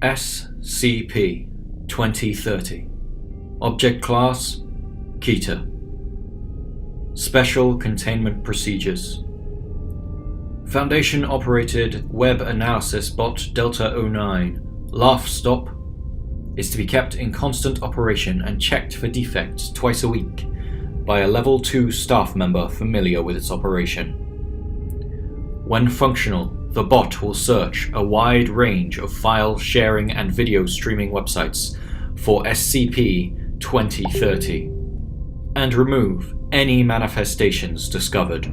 SCP-2030 Object Class Keter. Special Containment Procedures. Foundation-operated web analysis bot Delta-09, Laugh Stop, is to be kept in constant operation and checked for defects twice a week by a Level 2 staff member familiar with its operation. When functional, the bot will search a wide range of file sharing and video streaming websites for SCP-2030 and remove any manifestations discovered.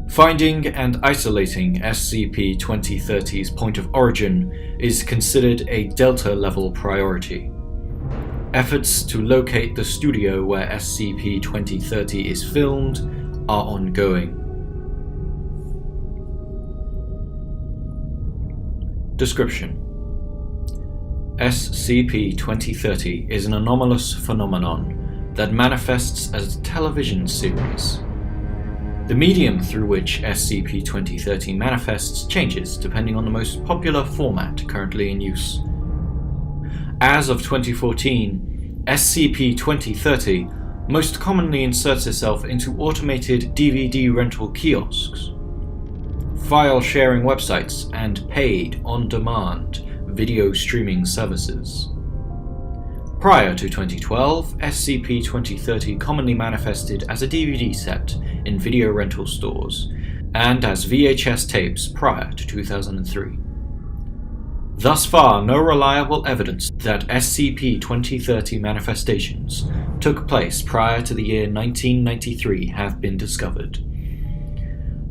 Finding and isolating SCP-2030's point of origin is considered a Delta-level priority. Efforts to locate the studio where SCP-2030 is filmed are ongoing. Description: SCP-2030 is an anomalous phenomenon that manifests as a television series. The medium through which SCP-2030 manifests changes depending on the most popular format currently in use. As of 2014, SCP-2030 most commonly inserts itself into automated DVD rental kiosks, file sharing websites, and paid on-demand video streaming services. Prior to 2012, SCP-2030 commonly manifested as a DVD set in video rental stores and as VHS tapes prior to 2003. Thus far, no reliable evidence that SCP-2030 manifestations took place prior to the year 1993 have been discovered.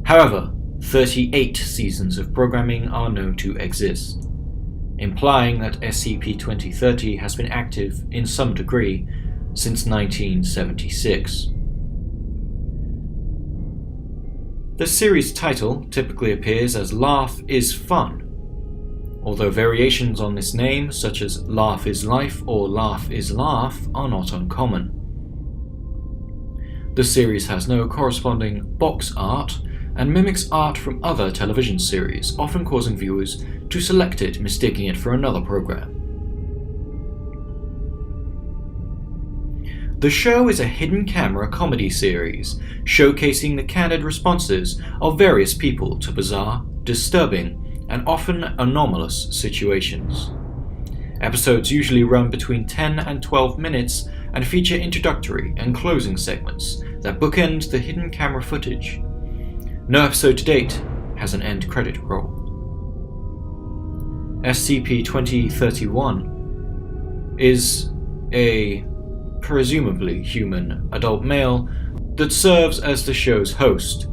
However, 38 seasons of programming are known to exist, implying that SCP-2030 has been active in some degree since 1976. The series title typically appears as Laugh Is Fun, although variations on this name, such as Laugh Is Life or Laugh Is Laugh, are not uncommon. The series has no corresponding box art and mimics art from other television series, often causing viewers to select it, mistaking it for another program. The show is a hidden camera comedy series, showcasing the candid responses of various people to bizarre, disturbing, and often anomalous situations. Episodes usually run between 10 and 12 minutes and feature introductory and closing segments that bookend the hidden camera footage. No episode to date has an end credit roll. SCP-2031 is a presumably human adult male that serves as the show's host,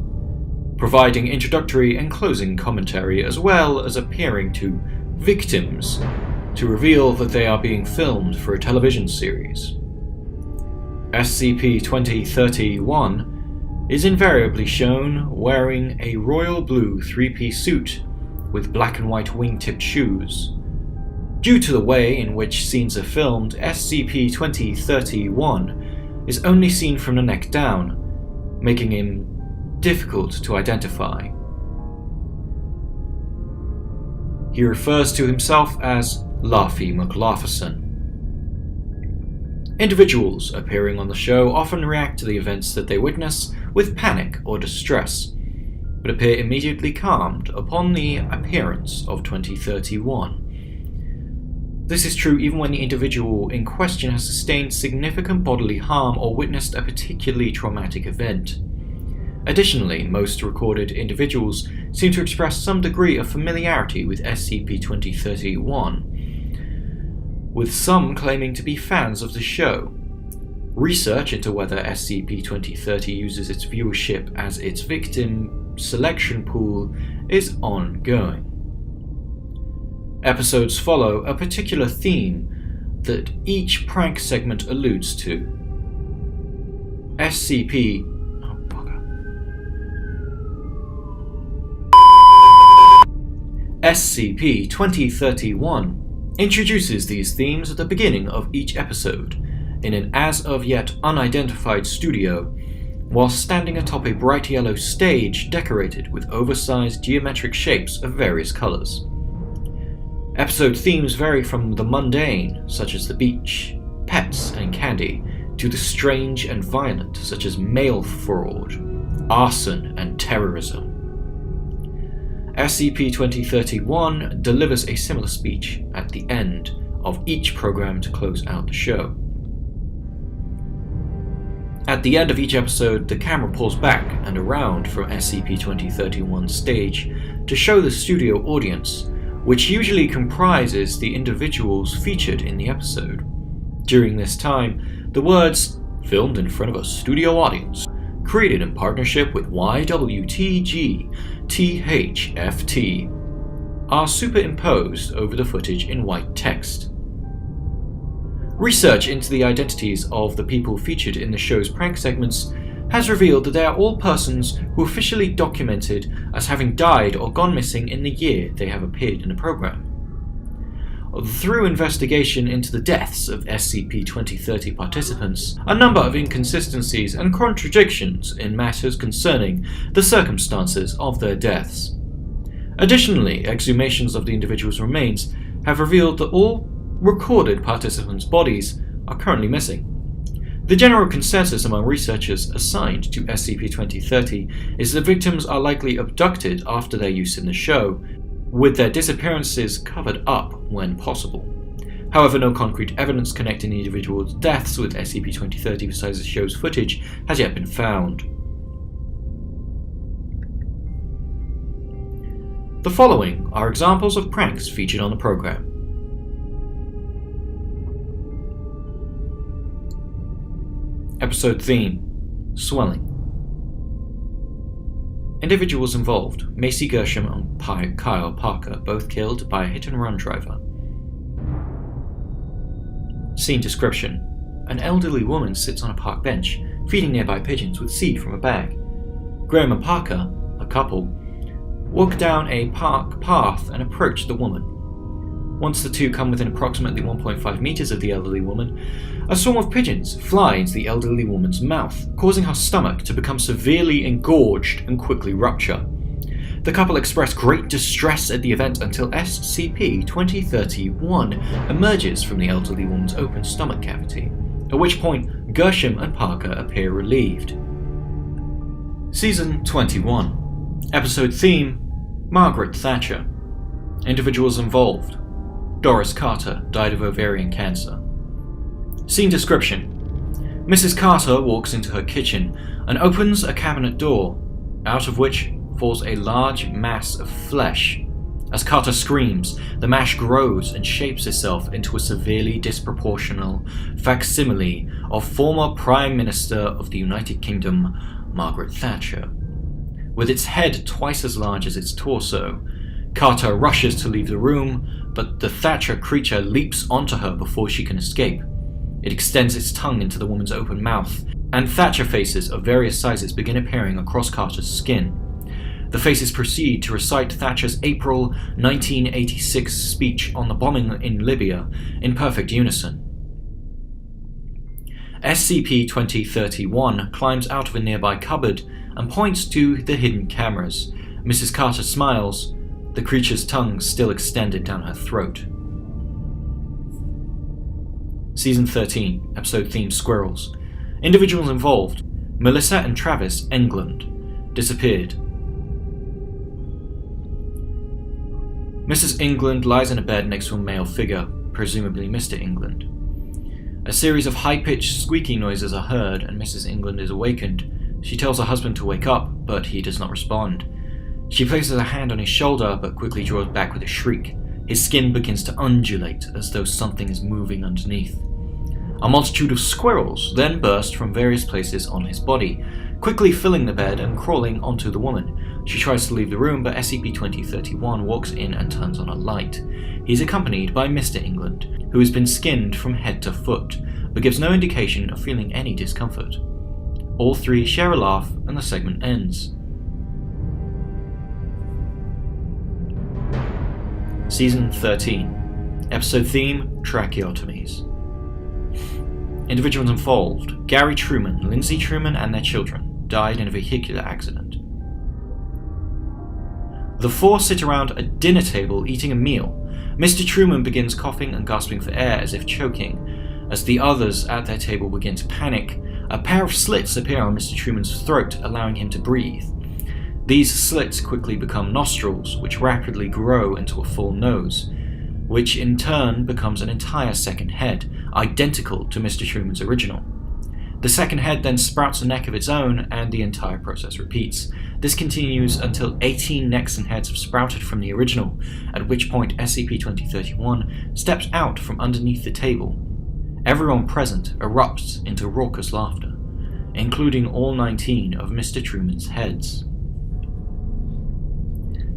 providing introductory and closing commentary as well as appearing to victims to reveal that they are being filmed for a television series. SCP-2031 is invariably shown wearing a royal blue three-piece suit with black and white wing-tipped shoes. Due to the way in which scenes are filmed, SCP-2031 is only seen from the neck down, making him difficult to identify. He refers to himself as Laughy McLaughlin. Individuals appearing on the show often react to the events that they witness with panic or distress, but appear immediately calmed upon the appearance of 2031. This is true even when the individual in question has sustained significant bodily harm or witnessed a particularly traumatic event. Additionally, most recorded individuals seem to express some degree of familiarity with SCP-2031, with some claiming to be fans of the show. Research into whether SCP-2030 uses its viewership as its victim selection pool is ongoing. Episodes follow a particular theme that each prank segment alludes to. SCP-2031 introduces these themes at the beginning of each episode in an as-of-yet unidentified studio, while standing atop a bright yellow stage decorated with oversized geometric shapes of various colors. Episode themes vary from the mundane, such as the beach, pets and candy, to the strange and violent, such as mail fraud, arson and terrorism. SCP-2030 delivers a similar speech at the end of each program to close out the show. At the end of each episode, the camera pulls back and around from SCP-2031's stage to show the studio audience, which usually comprises the individuals featured in the episode. During this time, the words, "filmed in front of a studio audience, created in partnership with YWTG THFT," are superimposed over the footage in white text. Research into the identities of the people featured in the show's prank segments has revealed that they are all persons who officially documented as having died or gone missing in the year they have appeared in the program. Through investigation into the deaths of SCP-2030 participants, a number of inconsistencies and contradictions in matters concerning the circumstances of their deaths. Additionally, exhumations of the individuals' remains have revealed that all recorded participants' bodies are currently missing. The general consensus among researchers assigned to SCP-2030 is that victims are likely abducted after their use in the show, with their disappearances covered up when possible. However, no concrete evidence connecting the individuals' deaths with SCP-2030 besides the show's footage has yet been found. The following are examples of pranks featured on the program. Episode theme: Swelling. Individuals involved: Macy Gershom and Kyle Parker, both killed by a hit-and-run driver. Scene description: an elderly woman sits on a park bench, feeding nearby pigeons with seed from a bag. Graham and Parker, a couple, walk down a park path and approach the woman. Once the two come within approximately 1.5 meters of the elderly woman, a swarm of pigeons fly into the elderly woman's mouth, causing her stomach to become severely engorged and quickly rupture. The couple express great distress at the event until SCP-2031 emerges from the elderly woman's open stomach cavity, at which point Gershom and Parker appear relieved. Season 21. Episode theme: Margaret Thatcher. Individuals involved: Doris Carter, died of ovarian cancer. Scene description: Mrs. Carter walks into her kitchen and opens a cabinet door, out of which falls a large mass of flesh. As Carter screams, the mass grows and shapes itself into a severely disproportional facsimile of former Prime Minister of the United Kingdom, Margaret Thatcher. With its head twice as large as its torso, Carter rushes to leave the room, but the Thatcher creature leaps onto her before she can escape. It extends its tongue into the woman's open mouth, and Thatcher faces of various sizes begin appearing across Carter's skin. The faces proceed to recite Thatcher's April 1986 speech on the bombing in Libya in perfect unison. SCP-2031 climbs out of a nearby cupboard and points to the hidden cameras. Mrs. Carter smiles, the creature's tongue still extended down her throat. Season 13, episode theme: Squirrels. Individuals involved: Melissa and Travis England, disappeared. Mrs. England lies in a bed next to a male figure, presumably Mr. England. A series of high-pitched squeaking noises are heard and Mrs. England is awakened. She tells her husband to wake up, but he does not respond. She places a hand on his shoulder, but quickly draws back with a shriek. His skin begins to undulate as though something is moving underneath. A multitude of squirrels then burst from various places on his body, quickly filling the bed and crawling onto the woman. She tries to leave the room, but SCP-2031 walks in and turns on a light. He is accompanied by Mr. England, who has been skinned from head to foot, but gives no indication of feeling any discomfort. All three share a laugh and the segment ends. Season 13. Episode theme: Tracheotomies. Individuals involved: Gary Truman, Lindsay Truman and their children, died in a vehicular accident. The four sit around a dinner table eating a meal. Mr. Truman begins coughing and gasping for air as if choking. As the others at their table begin to panic, a pair of slits appear on Mr. Truman's throat, allowing him to breathe. These slits quickly become nostrils, which rapidly grow into a full nose, which in turn becomes an entire second head, identical to Mr. Truman's original. The second head then sprouts a neck of its own, and the entire process repeats. This continues until 18 necks and heads have sprouted from the original, at which point SCP-2031 steps out from underneath the table. Everyone present erupts into raucous laughter, including all 19 of Mr. Truman's heads.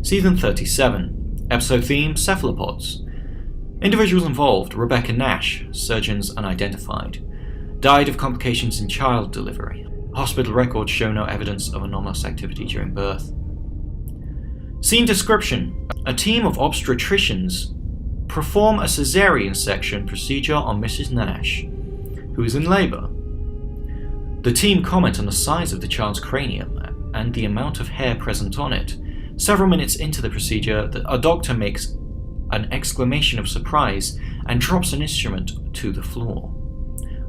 Season 37, Episode Theme, Cephalopods. Individuals involved: Rebecca Nash, surgeons unidentified. Died of complications in child delivery. Hospital records show no evidence of anomalous activity during birth. Scene description: a team of obstetricians perform a cesarean section procedure on Mrs. Nash, who is in labour. The team comment on the size of the child's cranium and the amount of hair present on it. Several minutes into the procedure, a doctor makes an exclamation of surprise and drops an instrument to the floor.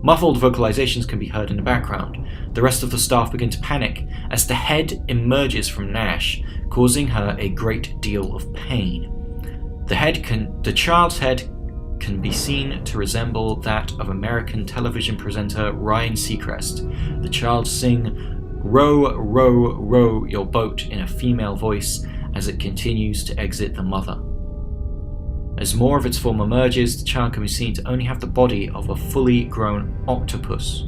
Muffled vocalizations can be heard in the background. The rest of the staff begin to panic as the head emerges from Nash, causing her a great deal of pain. The child's head can be seen to resemble that of American television presenter Ryan Seacrest. The child sings "Row, row, row your boat" in a female voice as it continues to exit the mother. As more of its form emerges, the child can be seen to only have the body of a fully grown octopus.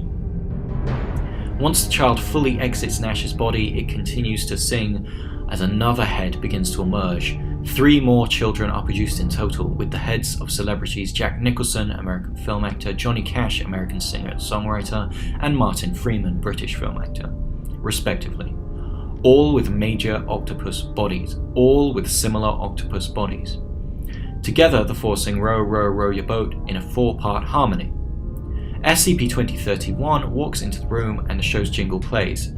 Once the child fully exits Nash's body, it continues to sing as another head begins to emerge. 3 more children are produced in total, with the heads of celebrities Jack Nicholson, American film actor, Johnny Cash, American singer-songwriter, and Martin Freeman, British film actor, respectively. All with major octopus bodies, all with similar octopus bodies. Together, the four sing "Row, row, row your boat" in a 4-part harmony. SCP-2031 walks into the room and the show's jingle plays.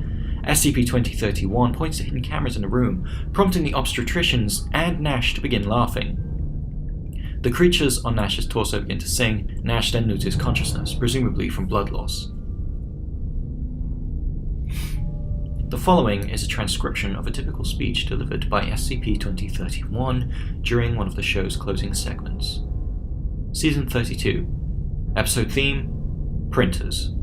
SCP-2031 points to hidden cameras in the room, prompting the obstetricians and Nash to begin laughing. The creatures on Nash's torso begin to sing. Nash then loses consciousness, presumably from blood loss. The following is a transcription of a typical speech delivered by SCP-2031 during one of the show's closing segments. Season 32, Episode Theme, Printers.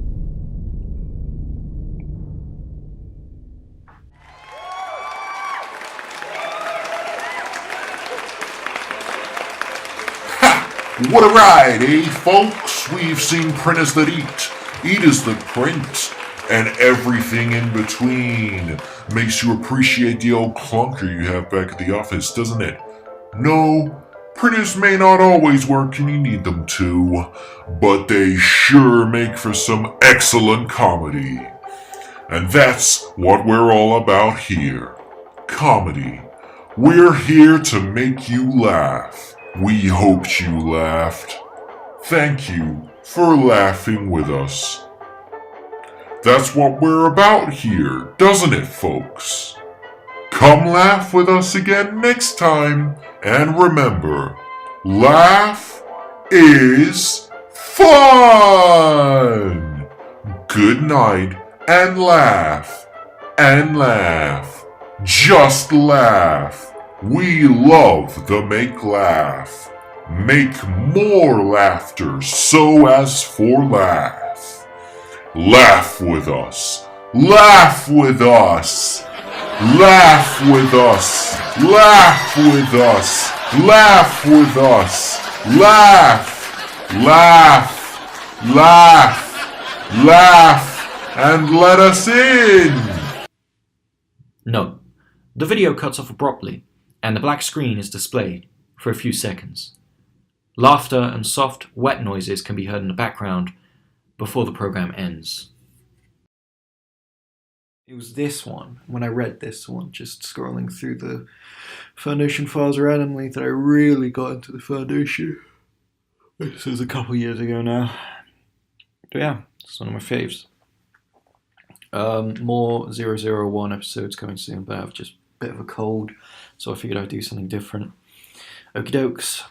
What a ride, eh, folks? We've seen printers that eat, eaters that print, and everything in between. Makes you appreciate the old clunker you have back at the office, doesn't it? No, printers may not always work and you need them to, but they sure make for some excellent comedy. And that's what we're all about here. Comedy. We're here to make you laugh. We hoped you laughed. Thank you for laughing with us. That's what we're about here, doesn't it, folks? Come laugh with us again next time, and remember, laugh is fun! Good night, and laugh, just laugh. We love the make laugh. Make more laughter so as for laugh. Laugh with us. Laugh with us. Laugh with us. Laugh with us. Laugh with us. Laugh. Laugh. Laugh. Laugh. And let us in. Note: the video cuts off abruptly, and the black screen is displayed for a few seconds. Laughter and soft, wet noises can be heard in the background before the program ends. It was this one, when I read this one, just scrolling through the Foundation files randomly, that I really got into the Foundation. This was a couple years ago now. But yeah, it's one of my faves. More 001 episodes coming soon, but I've just bit of a cold, so I figured I'd do something different. Okie dokes.